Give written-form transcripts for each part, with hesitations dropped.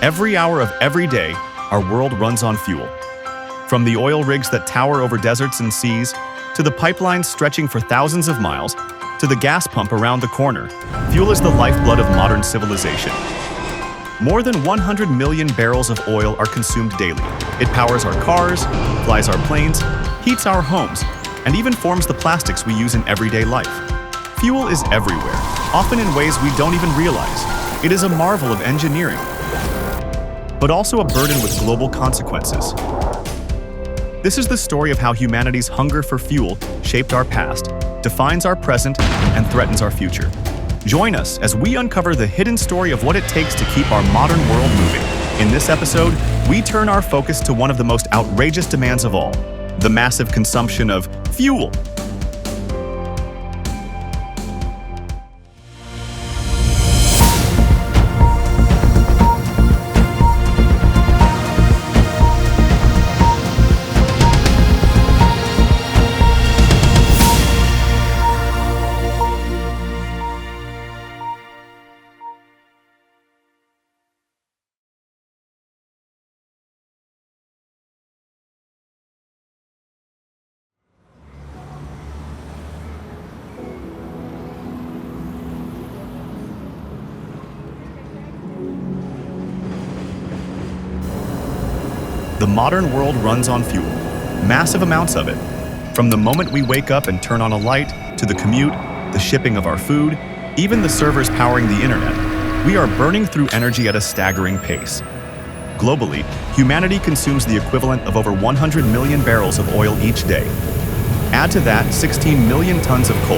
Every hour of every day, our world runs on fuel. From the oil rigs that tower over deserts and seas, to the pipelines stretching for thousands of miles, to the gas pump around the corner, fuel is the lifeblood of modern civilization. More than 100 million barrels of oil are consumed daily. It powers our cars, flies our planes, heats our homes, and even forms the plastics we use in everyday life. Fuel is everywhere, often in ways we don't even realize. It is a marvel of engineering, but also a burden with global consequences. This is the story of how humanity's hunger for fuel shaped our past, defines our present, and threatens our future. Join us as we uncover the hidden story of what it takes to keep our modern world moving. In this episode, we turn our focus to one of the most outrageous demands of all, the massive consumption of fuel. The modern world runs on fuel, massive amounts of it. From the moment we wake up and turn on a light, to the commute, the shipping of our food, even the servers powering the internet, we are burning through energy at a staggering pace. Globally, humanity consumes the equivalent of over 100 million barrels of oil each day. Add to that 16 million tons of coal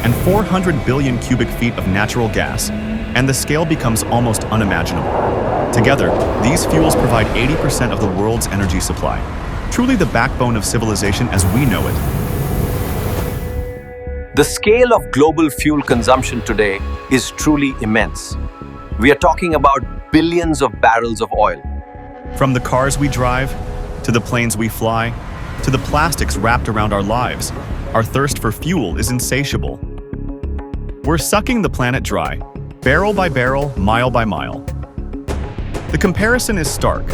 and 400 billion cubic feet of natural gas, and the scale becomes almost unimaginable. Together, these fuels provide 80% of the world's energy supply, truly the backbone of civilization as we know it. The scale of global fuel consumption today is truly immense. We are talking about billions of barrels of oil. From the cars we drive, to the planes we fly, to the plastics wrapped around our lives, our thirst for fuel is insatiable. We're sucking the planet dry, barrel by barrel, mile by mile. The comparison is stark.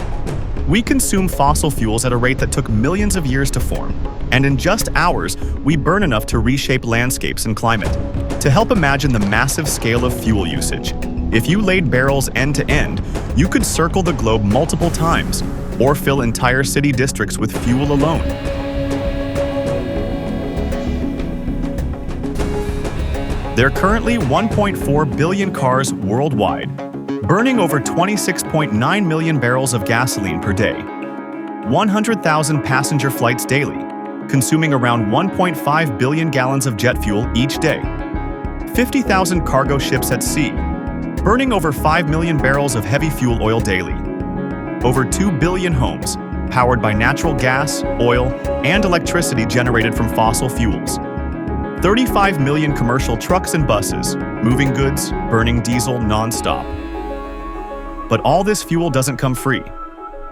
We consume fossil fuels at a rate that took millions of years to form, and in just hours, we burn enough to reshape landscapes and climate. To help imagine the massive scale of fuel usage, if you laid barrels end to end, you could circle the globe multiple times, or fill entire city districts with fuel alone. There are currently 1.4 billion cars worldwide, burning over 26.9 million barrels of gasoline per day, 100,000 passenger flights daily, consuming around 1.5 billion gallons of jet fuel each day, 50,000 cargo ships at sea, burning over 5 million barrels of heavy fuel oil daily, over 2 billion homes, powered by natural gas, oil, and electricity generated from fossil fuels, 35 million commercial trucks and buses, moving goods, burning diesel nonstop. But all this fuel doesn't come free.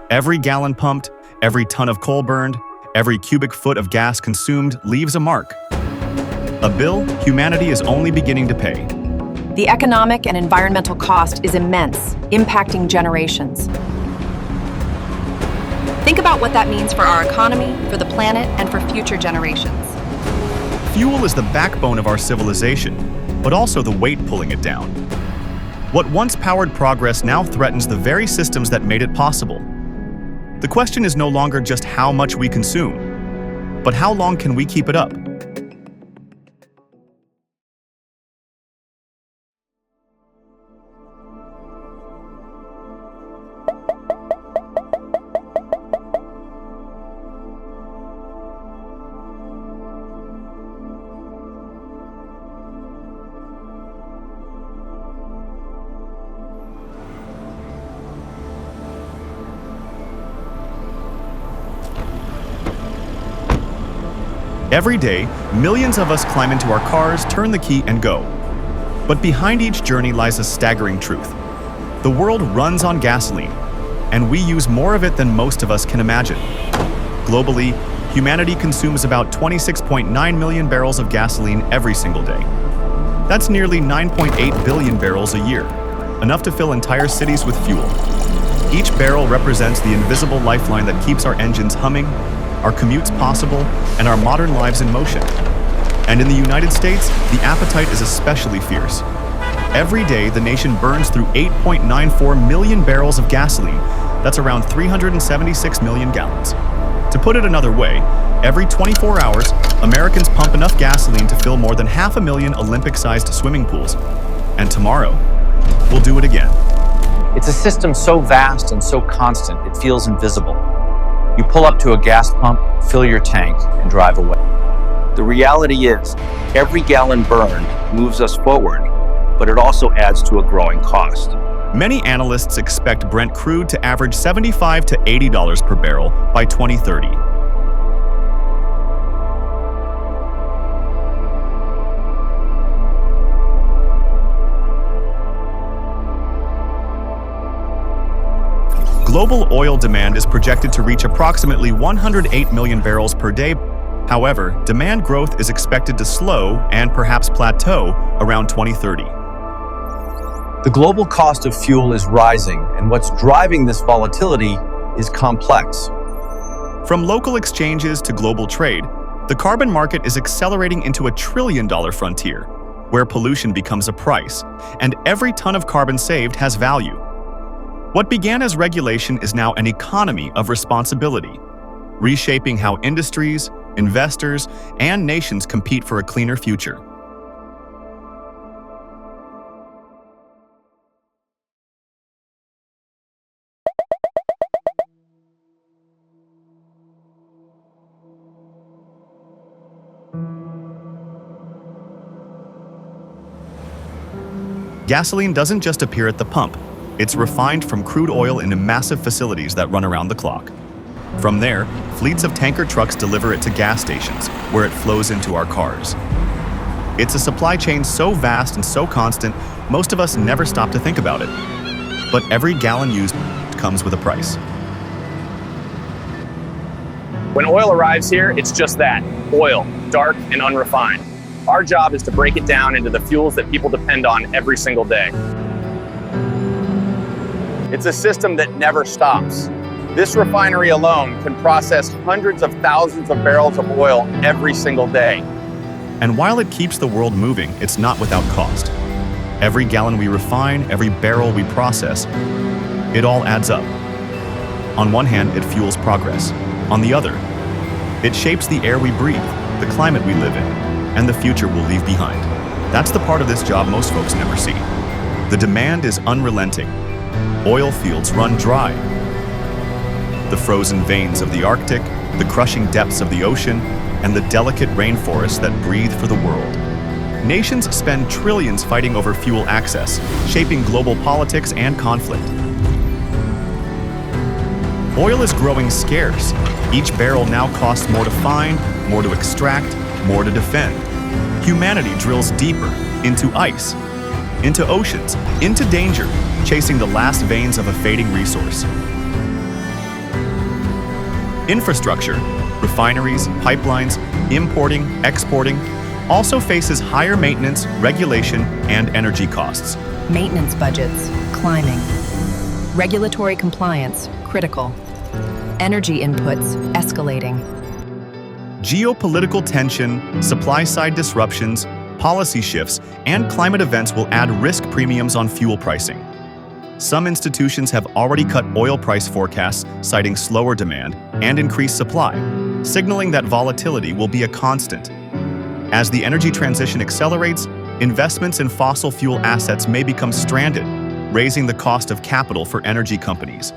Every gallon pumped, every ton of coal burned, every cubic foot of gas consumed leaves a mark. A bill humanity is only beginning to pay. The economic and environmental cost is immense, impacting generations. Think about what that means for our economy, for the planet, and for future generations. Fuel is the backbone of our civilization, but also the weight pulling it down. What once powered progress now threatens the very systems that made it possible. The question is no longer just how much we consume, but how long can we keep it up? Every day, millions of us climb into our cars, turn the key, and go. But behind each journey lies a staggering truth. The world runs on gasoline, and we use more of it than most of us can imagine. Globally, humanity consumes about 26.9 million barrels of gasoline every single day. That's nearly 9.8 billion barrels a year, enough to fill entire cities with fuel. Each barrel represents the invisible lifeline that keeps our engines humming, our commutes possible, and our modern lives in motion. And in the United States, the appetite is especially fierce. Every day, the nation burns through 8.94 million barrels of gasoline. That's around 376 million gallons. To put it another way, every 24 hours, Americans pump enough gasoline to fill more than 500,000 Olympic-sized swimming pools. And tomorrow, we'll do it again. It's a system so vast and so constant, it feels invisible. You pull up to a gas pump, fill your tank, and drive away. The reality is, every gallon burned moves us forward, but it also adds to a growing cost. Many analysts expect Brent crude to average $75 to $80 per barrel by 2030. Global oil demand is projected to reach approximately 108 million barrels per day. However, demand growth is expected to slow and perhaps plateau around 2030. The global cost of fuel is rising, and what's driving this volatility is complex. From local exchanges to global trade, the carbon market is accelerating into a trillion-dollar frontier, where pollution becomes a price, and every ton of carbon saved has value. What began as regulation is now an economy of responsibility, reshaping how industries, investors, and nations compete for a cleaner future. Gasoline doesn't just appear at the pump. It's refined from crude oil into massive facilities that run around the clock. From there, fleets of tanker trucks deliver it to gas stations, where it flows into our cars. It's a supply chain so vast and so constant, most of us never stop to think about it. But every gallon used comes with a price. When oil arrives here, it's just that, oil, dark and unrefined. Our job is to break it down into the fuels that people depend on every single day. It's a system that never stops. This refinery alone can process hundreds of thousands of barrels of oil every single day. And while it keeps the world moving, it's not without cost. Every gallon we refine, every barrel we process, it all adds up. On one hand, it fuels progress. On the other, it shapes the air we breathe, the climate we live in, and the future we'll leave behind. That's the part of this job most folks never see. The demand is unrelenting. Oil fields run dry. The frozen veins of the Arctic, the crushing depths of the ocean, and the delicate rainforests that breathe for the world. Nations spend trillions fighting over fuel access, shaping global politics and conflict. Oil is growing scarce. Each barrel now costs more to find, more to extract, more to defend. Humanity drills deeper, into ice, into oceans, into danger, chasing the last veins of a fading resource. Infrastructure, refineries, pipelines, importing, exporting, also faces higher maintenance, regulation, and energy costs. Maintenance budgets climbing. Regulatory compliance critical. Energy inputs escalating. Geopolitical tension, supply-side disruptions, policy shifts, and climate events will add risk premiums on fuel pricing. Some institutions have already cut oil price forecasts, citing slower demand and increased supply, signaling that volatility will be a constant. As the energy transition accelerates, investments in fossil fuel assets may become stranded, raising the cost of capital for energy companies.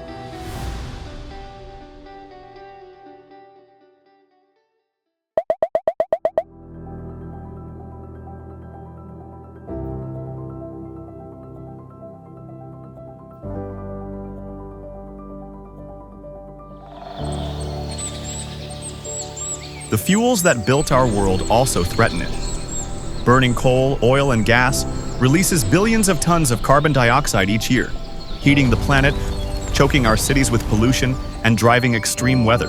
The fuels that built our world also threaten it. Burning coal, oil, and gas releases billions of tons of carbon dioxide each year, heating the planet, choking our cities with pollution, and driving extreme weather.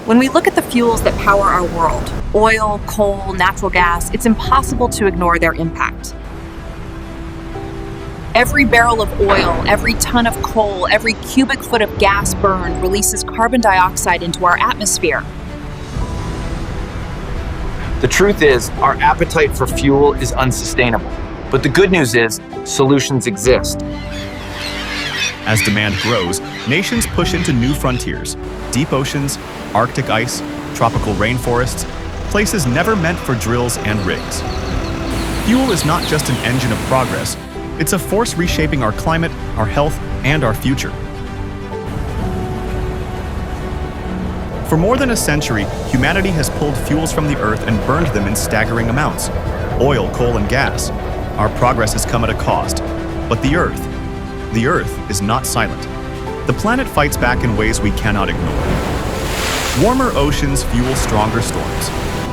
When we look at the fuels that power our world, oil, coal, natural gas, it's impossible to ignore their impact. Every barrel of oil, every ton of coal, every cubic foot of gas burned releases carbon dioxide into our atmosphere. The truth is, our appetite for fuel is unsustainable. But the good news is, solutions exist. As demand grows, nations push into new frontiers: deep oceans, Arctic ice, tropical rainforests, places never meant for drills and rigs. Fuel is not just an engine of progress, it's a force reshaping our climate, our health, and our future. For more than a century, humanity has pulled fuels from the earth and burned them in staggering amounts: oil, coal, and gas. Our progress has come at a cost. But the Earth is not silent. The planet fights back in ways we cannot ignore. Warmer oceans fuel stronger storms.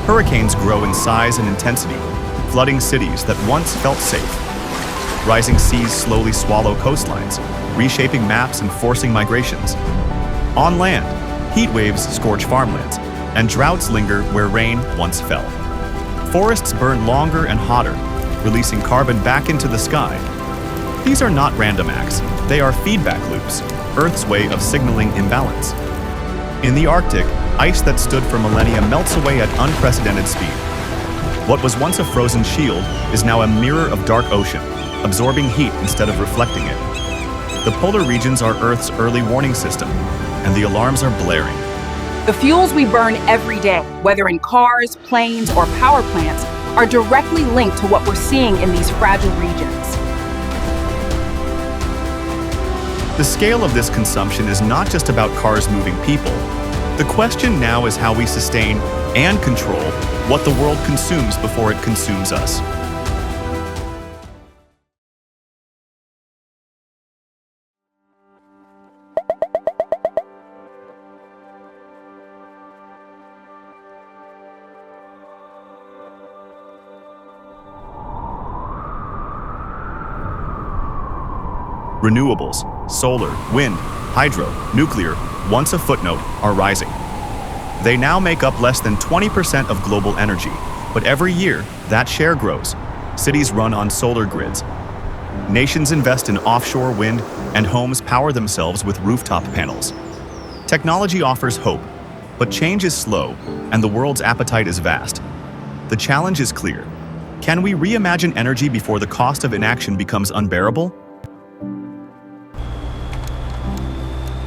Hurricanes grow in size and intensity, flooding cities that once felt safe. Rising seas slowly swallow coastlines, reshaping maps and forcing migrations. On land, heat waves scorch farmlands, and droughts linger where rain once fell. Forests burn longer and hotter, releasing carbon back into the sky. These are not random acts, they are feedback loops, Earth's way of signaling imbalance. In the Arctic, ice that stood for millennia melts away at unprecedented speed. What was once a frozen shield is now a mirror of dark ocean, absorbing heat instead of reflecting it. The polar regions are Earth's early warning system, and the alarms are blaring. The fuels we burn every day, whether in cars, planes, or power plants, are directly linked to what we're seeing in these fragile regions. The scale of this consumption is not just about cars moving people. The question now is how we sustain and control what the world consumes before it consumes us. Renewables, solar, wind, hydro, nuclear, once a footnote, are rising. They now make up less than 20% of global energy, but every year, that share grows. Cities run on solar grids. Nations invest in offshore wind, and homes power themselves with rooftop panels. Technology offers hope, but change is slow, and the world's appetite is vast. The challenge is clear. Can we reimagine energy before the cost of inaction becomes unbearable?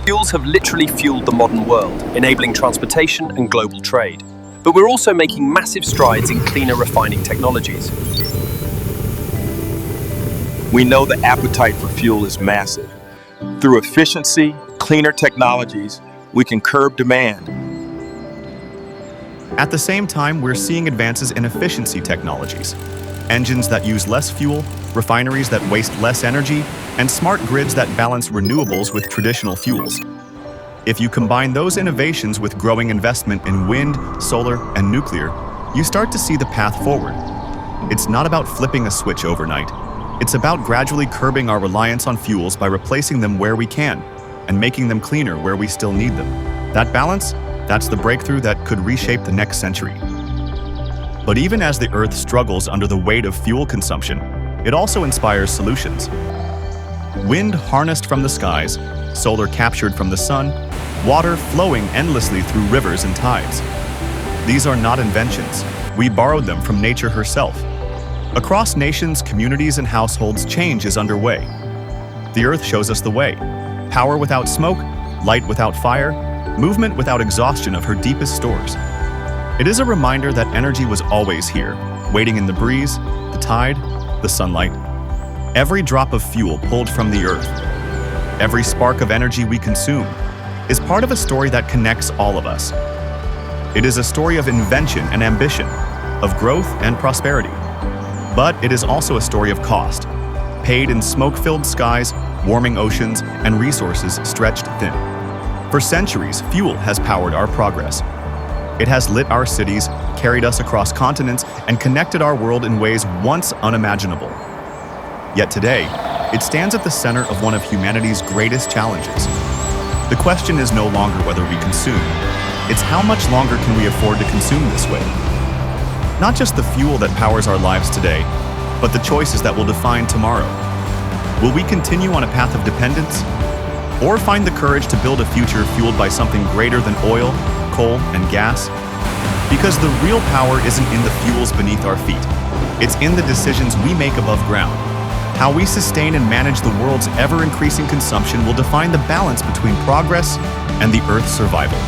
Fuels have literally fueled the modern world, enabling transportation and global trade. But we're also making massive strides in cleaner refining technologies. We know the appetite for fuel is massive. Through efficiency, cleaner technologies, we can curb demand. At the same time, we're seeing advances in efficiency technologies. Engines that use less fuel, refineries that waste less energy, and smart grids that balance renewables with traditional fuels. If you combine those innovations with growing investment in wind, solar, and nuclear, you start to see the path forward. It's not about flipping a switch overnight. It's about gradually curbing our reliance on fuels by replacing them where we can, and making them cleaner where we still need them. That balance, that's the breakthrough that could reshape the next century. But even as the Earth struggles under the weight of fuel consumption, it also inspires solutions. Wind harnessed from the skies, solar captured from the sun, water flowing endlessly through rivers and tides. These are not inventions. We borrowed them from nature herself. Across nations, communities, and households, change is underway. The Earth shows us the way. Power without smoke, light without fire, movement without exhaustion of her deepest stores. It is a reminder that energy was always here, waiting in the breeze, the tide, the sunlight. Every drop of fuel pulled from the Earth, every spark of energy we consume, is part of a story that connects all of us. It is a story of invention and ambition, of growth and prosperity. But it is also a story of cost, paid in smoke-filled skies, warming oceans, and resources stretched thin. For centuries, fuel has powered our progress. It has lit our cities, carried us across continents, and connected our world in ways once unimaginable. Yet today, it stands at the center of one of humanity's greatest challenges. The question is no longer whether we consume, it's how much longer can we afford to consume this way? Not just the fuel that powers our lives today, but the choices that will define tomorrow. Will we continue on a path of dependence? Or find the courage to build a future fueled by something greater than oil, coal, and gas? Because the real power isn't in the fuels beneath our feet. It's in the decisions we make above ground. How we sustain and manage the world's ever-increasing consumption will define the balance between progress and the Earth's survival.